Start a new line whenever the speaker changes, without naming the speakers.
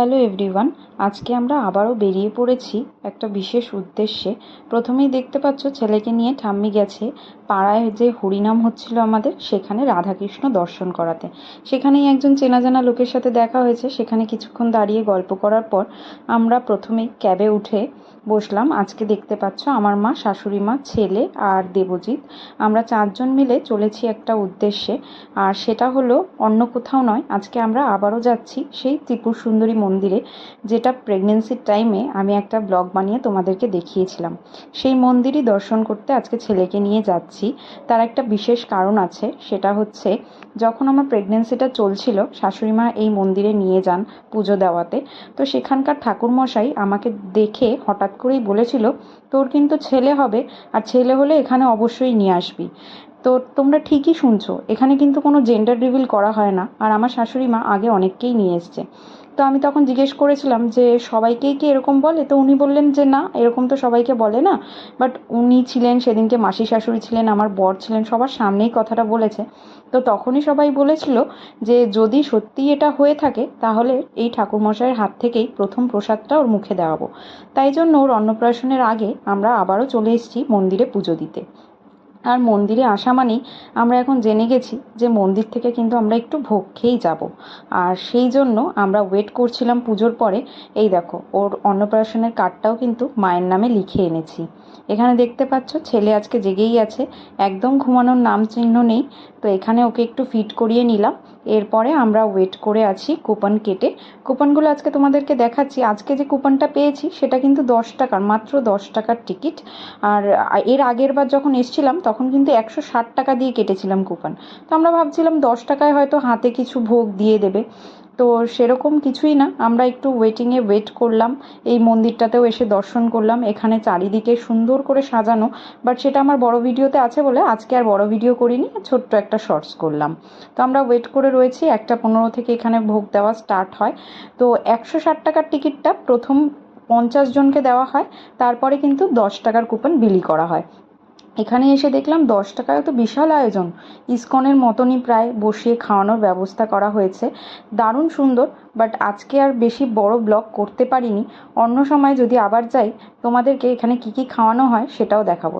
Hello everyone, আজকে আমরা আবারও বেরিয়ে পড়েছি একটা বিশেষ উদ্দেশ্যে। প্রথমেই দেখতে পাচ্ছ ছেলেকে নিয়ে ঠাম্মি গেছে পাড়ায় যে হরিনাম হচ্ছিল আমাদের, সেখানে রাধাকৃষ্ণ দর্শন করাতে। সেখানেই একজন চেনা জানা লোকের সাথে দেখা হয়েছে। সেখানে কিছুক্ষণ দাঁড়িয়ে গল্প করার পর আমরা প্রথমেই ক্যাবে উঠে বসলাম। আজকে দেখতে পাচ্ছ আমার মা, শাশুড়ি মা, ছেলে আর দেবজিৎ, আমরা 4 জন মিলে চলেছি একটা উদ্দেশ্যে। আর সেটা হলো অন্য কোথাও নয়, আজকে আমরা আবারও যাচ্ছি সেই ত্রিপুর সুন্দরী মন্দিরে, যেটা প্রেগনেন্সির টাইমে আমি একটা ব্লগ বানিয়ে তোমাদেরকে দেখিয়েছিলাম। সেই মন্দিরই দর্শন করতে আজকে ছেলেকে নিয়ে যাচ্ছি। তার একটা বিশেষ কারণ আছে, সেটা হচ্ছে যখন আমার প্রেগনেন্সিটা চলছিল শাশুড়ি মা এই মন্দিরে নিয়ে যান পুজো দেওয়াতে। তো সেখানকার ঠাকুরমশাই আমাকে দেখে হঠাৎ করেই বলেছিল, তোর কিন্তু ছেলে হবে, আর ছেলে হলে এখানে অবশ্যই নিয়ে আসবি। তো তোমরা ঠিকই শুনছো, এখানে কিন্তু কোনো জেন্ডার রিভিল করা হয় না। আর আমার শাশুড়ি মা আগে অনেককেই নিয়ে এসছে। তো আমি তখন জিজ্ঞেস করেছিলাম যে সবাইকেই কি এরকম বলে? তো উনি বললেন যে না, এরকম তো সবাইকে বলে না। বাট উনি ছিলেন সেদিনকে, মাসি শাশুড়ি ছিলেন, আমার বর ছিলেন, সবার সামনেই কথাটা বলেছে। তো তখনই সবাই বলেছিল যে যদি সত্যিই এটা হয়ে থাকে তাহলে এই ঠাকুরমশাইয়ের হাত থেকেই প্রথম প্রসাদটা ওর মুখে দেওয়াবো। তাই জন্য ওর অন্নপ্রাশনের আগে আমরা আবারও চলে এসেছি মন্দিরে পুজো দিতে। আর মন্দিরে আসা মানেই আমরা এখন জেনে গেছি যে মন্দির থেকে কিন্তু আমরা একটু ভোগ খেয়েই যাব। আর সেই জন্য আমরা ওয়েট করছিলাম পুজোর পরে। এই দেখো, ওর অন্নপ্রাশনের কার্ডটাও কিন্তু মায়ের নামে লিখে এনেছি। এখানে দেখতে পাচ্ছ ছেলে আজকে জেগেই আছে, একদম ঘুমানোর নাম চিহ্ন নেই। তো এখানে ওকে একটু ফিট করিয়ে নিলাম। এরপরে আমরা ওয়েট করে আছি কুপন কেটে। কুপনগুলো আজকে তোমাদেরকে দেখাচ্ছি। আজকে যে কুপনটা পেয়েছি সেটা কিন্তু 10 টাকার, মাত্র 10 টাকার টিকিট। আর এর আগের বার যখন এসেছিলাম তখন কিন্তু 160 টাকা দিয়ে কেটেছিলাম কুপন। তো আমরা ভাবছিলাম 10 টাকায় হয়তো হাতে কিছু ভোগ দিয়ে দেবে। তো সেরকম কিছুই না, আমরা একটু ওয়েটিংয়ে ওয়েট করলাম। এই মন্দিরটাতেও এসে দর্শন করলাম। এখানে চারিদিকে সুন্দর করে সাজানো, বাট সেটা আমার বড় ভিডিওতে আছে বলে আজকে আর বড় ভিডিও করিনি, ছোট্ট একটা শর্টস করলাম। তো আমরা ওয়েট করে রয়েছি। 1:15 থেকে এখানে ভোগ দেওয়া স্টার্ট হয়। তো 160 টাকার টিকিটটা প্রথম 50 জনকে দেওয়া হয়, তারপরে কিন্তু 10 টাকার কুপন বিলি করা হয়। এখানে এসে দেখলাম 10 টাকায় তো বিশাল আয়োজন, ইসকনের মতনই প্রায় বসিয়ে খাওয়ানোর ব্যবস্থা করা হয়েছে। দারুণ সুন্দর। বাট আজকে আর বেশি বড় ব্লগ করতে পারিনি। অন্য সময় যদি আবার যাই তোমাদেরকে এখানে কি কি খাওয়ানো হয় সেটাও দেখাবো।